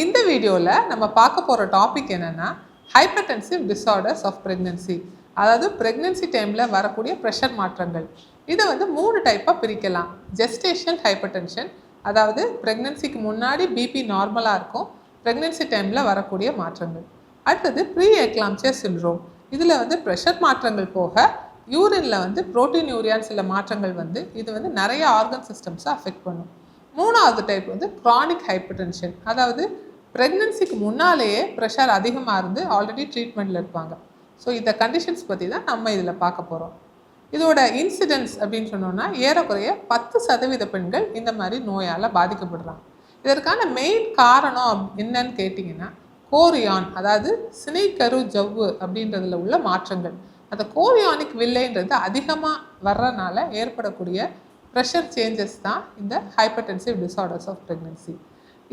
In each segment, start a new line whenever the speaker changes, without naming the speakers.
இந்த வீடியோவில் நம்ம பார்க்க போகிற டாபிக் என்னென்னா ஹைப்பர்டென்சிவ் டிஸார்டர்ஸ் ஆஃப் ப்ரெக்னென்சி. அதாவது ப்ரெக்னென்சி டைமில் வரக்கூடிய ப்ரெஷர் மாற்றங்கள். இதை வந்து 3 டைப்பாக பிரிக்கலாம். ஜெஸ்டேஷனல் ஹைப்பர்டென்ஷன், அதாவது ப்ரெக்னென்சிக்கு முன்னாடி பிபி நார்மலாக இருக்கும், ப்ரெக்னென்சி டைமில் வரக்கூடிய மாற்றங்கள். அடுத்தது ப்ரீ எக்லாம்சியா சிண்ட்ரோம். இதில் வந்து ப்ரெஷர் மாற்றங்கள் போக யூரினில் வந்து புரோட்டீன்யூரியான்னு சில மாற்றங்கள் வந்து இது வந்து நிறைய ஆர்கன் சிஸ்டம்ஸை அஃபெக்ட் பண்ணும். 3வது டைப் வந்து க்ரானிக் ஹைப்பர்டென்ஷன், அதாவது ப்ரெக்னென்சிக்கு முன்னாலேயே ப்ரெஷர் அதிகமாக இருந்து ஆல்ரெடி ட்ரீட்மெண்ட்டில் இருப்பாங்க. ஸோ இந்த கண்டிஷன்ஸ் பற்றி தான் நம்ம இதில் பார்க்க போகிறோம். இதோட இன்சிடென்ட்ஸ் அப்படின்னு சொன்னோன்னா ஏறக்குறைய 10% பெண்கள் இந்த மாதிரி நோயால் பாதிக்கப்படுறாங்க. இதற்கான மெயின் காரணம் என்னன்னு கேட்டிங்கன்னா கோரியான், அதாவது சினைக்கரு ஜவ்வு அப்படின்றதுல உள்ள மாற்றங்கள். அந்த கோரியானிக் வில்லைன்றது அதிகமாக வர்றதுனால ஏற்படக்கூடிய ப்ரெஷர் சேஞ்சஸ் தான் இந்த ஹைப்பர்டென்சிவ் டிஸார்டர்ஸ் ஆஃப் ப்ரெக்னென்சி.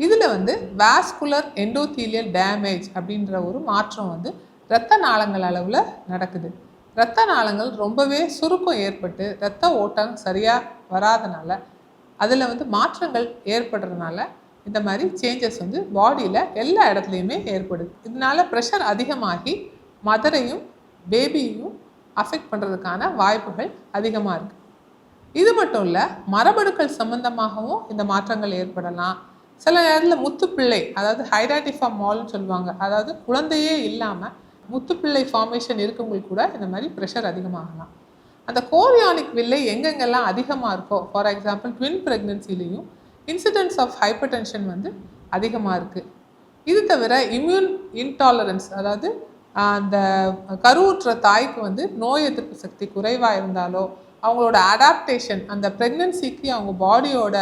இதில் வந்து வாஸ்குலர் எண்டோதீலியல் டேமேஜ் அப்படின்ற ஒரு மாற்றம் வந்து இரத்த நாளங்கள் அளவில் நடக்குது. இரத்த நாளங்கள் ரொம்பவே சுருக்கம் ஏற்பட்டு இரத்த ஓட்டம் சரியாக வராதனால அதில் வந்து மாற்றங்கள் ஏற்படுறதுனால இந்த மாதிரி சேஞ்சஸ் வந்து பாடியில் எல்லா இடத்துலையுமே ஏற்படுது. இதனால ப்ரெஷர் அதிகமாகி மதரையும் பேபியையும் அஃபெக்ட் பண்ணுறதுக்கான வாய்ப்புகள் அதிகமாக இருக்குது. இது மட்டும் இல்லை, மரபணுக்கள் சம்பந்தமாகவும் இந்த மாற்றங்கள் ஏற்படலாம். சில நேரத்தில் முத்துப்பிள்ளை, அதாவது ஹைடாட்டிஃபா மால்னு சொல்லுவாங்க, அதாவது குழந்தையே இல்லாமல் முத்துப்பிள்ளை ஃபார்மேஷன் இருக்கவங்களுக்கு கூட இந்த மாதிரி ப்ரெஷர் அதிகமாகலாம். அந்த கோரியானிக் வில்லை எங்கெங்கெல்லாம் அதிகமாக இருக்கோ, ஃபார் எக்ஸாம்பிள் ட்வின் ப்ரெக்னென்சிலையும் இன்சிடென்ட்ஸ் ஆஃப் ஹைப்பர்டென்ஷன் வந்து அதிகமாக இருக்குது. இது தவிர இம்யூன் இன்டாலரன்ஸ், அதாவது அந்த கருவுற்ற தாய்க்கு வந்து நோய் எதிர்ப்பு சக்தி குறைவாக இருந்தாலோ, அவங்களோட அடாப்டேஷன் அந்த ப்ரெக்னென்சிக்கு அவங்க பாடியோட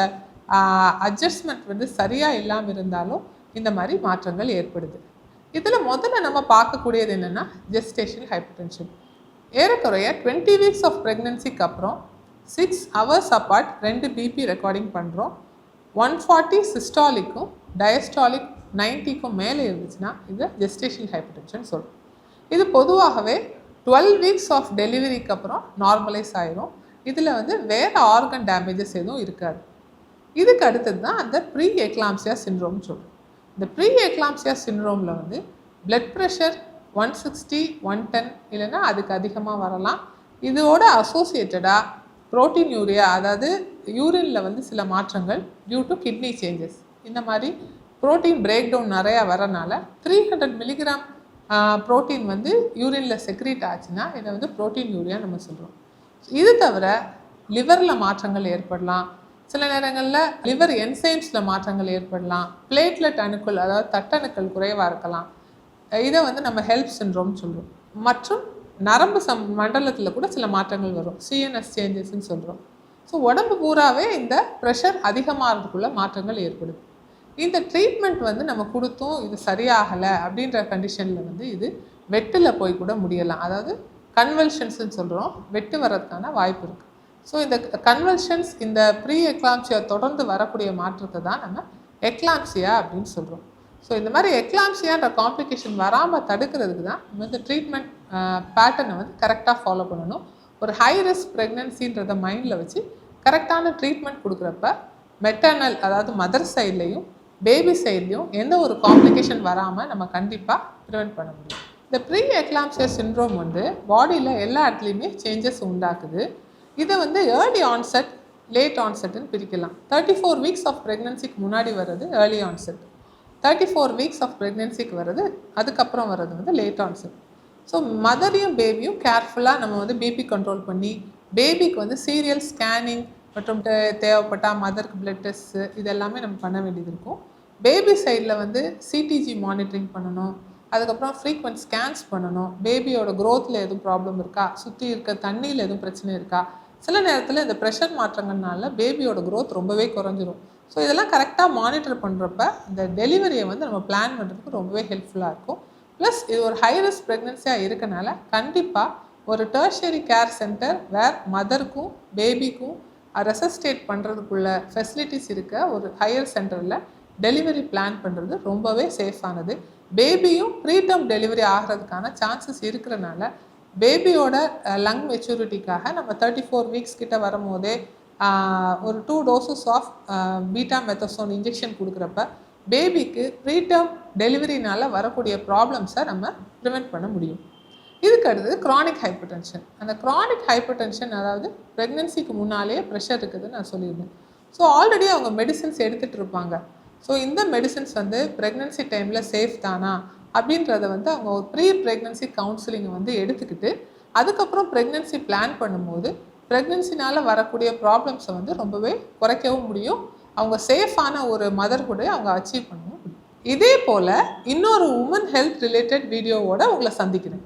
அட்ஜஸ்ட்மெண்ட் வந்து சரியாக இல்லாமல் இருந்தாலும் இந்த மாதிரி மாற்றங்கள் ஏற்படுது. இதில் முதல்ல நம்ம பார்க்கக்கூடியது என்னென்னா ஜெஸ்டேஷனல் ஹைப்பர்டென்ஷன். ஏறக்குறைய 20 வீக்ஸ் ஆஃப் ப்ரெக்னென்சிக்கு அப்புறம் 6 hours அப்பார்ட் 2 பிபி ரெக்கார்டிங் பண்ணுறோம். 140 சிஸ்டாலிக்கும் டயஸ்டாலிக் 90க்கும் மேலே இருந்துச்சுன்னா இது ஜெஸ்டேஷனல் ஹைப்பர்டென்ஷன் சொல்கிறோம். இது பொதுவாகவே 12 வீக்ஸ் ஆஃப் டெலிவரிக்கு அப்புறம் நார்மலைஸ் ஆயிரும். இதில் வந்து வேறு ஆர்கன் டேமேஜஸ் எதுவும் இருக்காது. இதுக்கு அடுத்தது தான் அந்த ப்ரீ எக்லாம்சியா சிண்ட்ரோம்னு சொல்கிறோம். இந்த ப்ரீ எக்லாம்சியா சிண்ட்ரோமில் வந்து பிளட் ப்ரெஷர் 160, 110 இல்லைன்னா அதுக்கு அதிகமாக வரலாம். இதோட அசோசியேட்டடாக புரோட்டீன்யூரியா, அதாவது யூரினில் வந்து சில மாற்றங்கள் டியூ டு கிட்னி சேஞ்சஸ், இந்த மாதிரி புரோட்டீன் பிரேக் டவுன் நிறையா வரனால 300 மில்லிகிராம் புரோட்டீன் வந்து யூரினில் செக்ரீட் ஆச்சுன்னா இதை வந்து புரோட்டீன்யூரியா நம்ம சொல்கிறோம். இது தவிர லிவரில் மாற்றங்கள் ஏற்படலாம். சில நேரங்களில் லிவர் என்சைம்ஸில் மாற்றங்கள் ஏற்படலாம். பிளேட்லெட் அணுக்கள், அதாவது தட்டணுக்கள் குறைவாக இருக்கலாம். இதை வந்து நம்ம ஹெல்ப் சிண்ட்ரோம்னு சொல்கிறோம். மற்றும் நரம்பு மண்டலத்தில் கூட சில மாற்றங்கள் வரும், சிஎன்எஸ் சேஞ்சஸ்ன்னு சொல்கிறோம். ஸோ உடம்பு பூராவே இந்த ப்ரெஷர் அதிகமாகிறதுக்குள்ள மாற்றங்கள் ஏற்படுது. இந்த ட்ரீட்மெண்ட் வந்து நம்ம கொடுத்தும் இது சரியாகலை அப்படின்ற கண்டிஷனில் வந்து இது வெட்டில் போய் கூட முடியலாம். அதாவது கன்வல்ஷன்ஸ்ன்னு சொல்கிறோம், வெட்டு வர்றதுக்கான வாய்ப்பு இருக்குது. ஸோ இந்த கன்வல்ஷன்ஸ், இந்த ப்ரீ எக்லாம்சியா தொடர்ந்து வரக்கூடிய மாற்றத்தை தான் நம்ம எக்லாம்சியா அப்படின்னு சொல்கிறோம். ஸோ இந்த மாதிரி எக்லாம்சியான்ற காம்ப்ளிகேஷன் வராமல் தடுக்கிறதுக்கு தான் நம்ம இந்த ட்ரீட்மெண்ட் பேட்டர்னை வந்து கரெக்டாக ஃபாலோ பண்ணணும். ஒரு ஹை ரிஸ்க் ப்ரெக்னென்சின்றதை மைண்டில் வச்சு கரெக்டான ட்ரீட்மெண்ட் கொடுக்குறப்ப மெட்டர்னல், அதாவது மதர் சைட்லேயும் பேபி சைட்லேயும் எந்த ஒரு காம்ப்ளிகேஷன் வராமல் நம்ம கண்டிப்பாக ப்ரிவெண்ட் பண்ண முடியும். இந்த ப்ரீ எக்லாம்சியா சிண்ட்ரோம் வந்து பாடியில் எல்லா இடத்துலையுமே சேஞ்சஸ் உண்டாக்குது. இதை வந்து ஏர்லி ஆன்செட், லேட் ஆன்செட்டுன்னு பிரிக்கலாம். 34 வீக்ஸ் ஆஃப் ப்ரெக்னென்சிக்கு முன்னாடி வர்றது ஏர்லி ஆன்செட், 34 வீக்ஸ் ஆஃப் ப்ரெக்னென்சிக்கு வர்றது அதுக்கப்புறம் வர்றது வந்து லேட் ஆன்செட். ஸோ மதரையும் பேபியும் கேர்ஃபுல்லாக நம்ம வந்து பிபி கண்ட்ரோல் பண்ணி பேபிக்கு வந்து சீரியல் ஸ்கேனிங் மற்றும் தேவைப்பட்டால் மதருக்கு பிளட் டெஸ்ட்டு இதெல்லாமே நம்ம பண்ண வேண்டியது இருக்கும். பேபி சைடில் வந்து சிடிஜி மானிட்டரிங் பண்ணணும். அதுக்கப்புறம் ஃப்ரீக்வெண்ட் ஸ்கேன்ஸ் பண்ணணும். பேபியோட க்ரோத்தில் எதுவும் ப்ராப்ளம் இருக்கா, சுற்றி இருக்க தண்ணியில் எதுவும் பிரச்சனை இருக்கா. சில நேரத்தில் இந்த ப்ரெஷர் மாற்றங்கள்னால பேபியோட க்ரோத் ரொம்பவே குறைஞ்சிரும். ஸோ இதெல்லாம் கரெக்டாக மானிட்டர் பண்ணுறப்ப இந்த டெலிவரியை வந்து நம்ம பிளான் பண்ணுறதுக்கு ரொம்பவே ஹெல்ப்ஃபுல்லாக இருக்கும். ப்ளஸ் இது ஒரு ஹை ரிஸ்க் ப்ரெக்னென்சியாக இருக்கனால கண்டிப்பாக ஒரு டெர்ஷியரி கேர் சென்டர் வேர் மதருக்கும் பேபிக்கும் ரெசஸ்டேட் பண்ணுறதுக்குள்ள ஃபெசிலிட்டிஸ் இருக்க ஒரு ஹையர் சென்டரில் டெலிவரி பிளான் பண்ணுறது ரொம்பவே சேஃபானது. பேபியும் ப்ரீடம் டெலிவரி ஆகிறதுக்கான சான்சஸ் இருக்கிறனால பேபியோட லங் மெச்சூரிட்டிக்காக நம்ம 34 வீக்ஸ் கிட்ட வரும்போதே ஒரு 2 doses ஆஃப் பீட்டா மெத்தசோன் இன்ஜெக்ஷன் கொடுக்குறப்ப பேபிக்கு ப்ரீடம் டெலிவரினால் வரக்கூடிய ப்ராப்ளம்ஸை நம்ம ப்ரிவெண்ட் பண்ண முடியும். இதுக்கு அடுத்தது க்ரானிக் ஹைப்பர் டென்ஷன். அந்த க்ரானிக் ஹைப்பர் டென்ஷன் அதாவது ப்ரெக்னென்சிக்கு முன்னாலேயே ப்ரெஷர் இருக்குதுன்னு நான் சொல்லியிருந்தேன். ஸோ ஆல்ரெடி அவங்க மெடிசின்ஸ் எடுத்துகிட்டு இருப்பாங்க. ஸோ இந்த மெடிசின்ஸ் வந்து ப்ரெக்னென்சி டைமில் சேஃப் தானா அப்படின்றத வந்து அவங்க ஒரு ப்ரீ ப்ரெக்னென்சி கவுன்சிலிங்கை வந்து எடுத்துக்கிட்டு அதுக்கப்புறம் ப்ரெக்னென்சி பிளான் பண்ணும்போது ப்ரெக்னென்சினால் வரக்கூடிய ப்ராப்ளம்ஸை வந்து ரொம்பவே குறைக்கவும் முடியும். அவங்க சேஃபான ஒரு மதர்ஹுட்டை அவங்க அச்சீவ் பண்ணவும் முடியும். இதே போல் இன்னொரு உமன் ஹெல்த் ரிலேட்டட் வீடியோவோட உங்களை சந்திக்கிறேன்.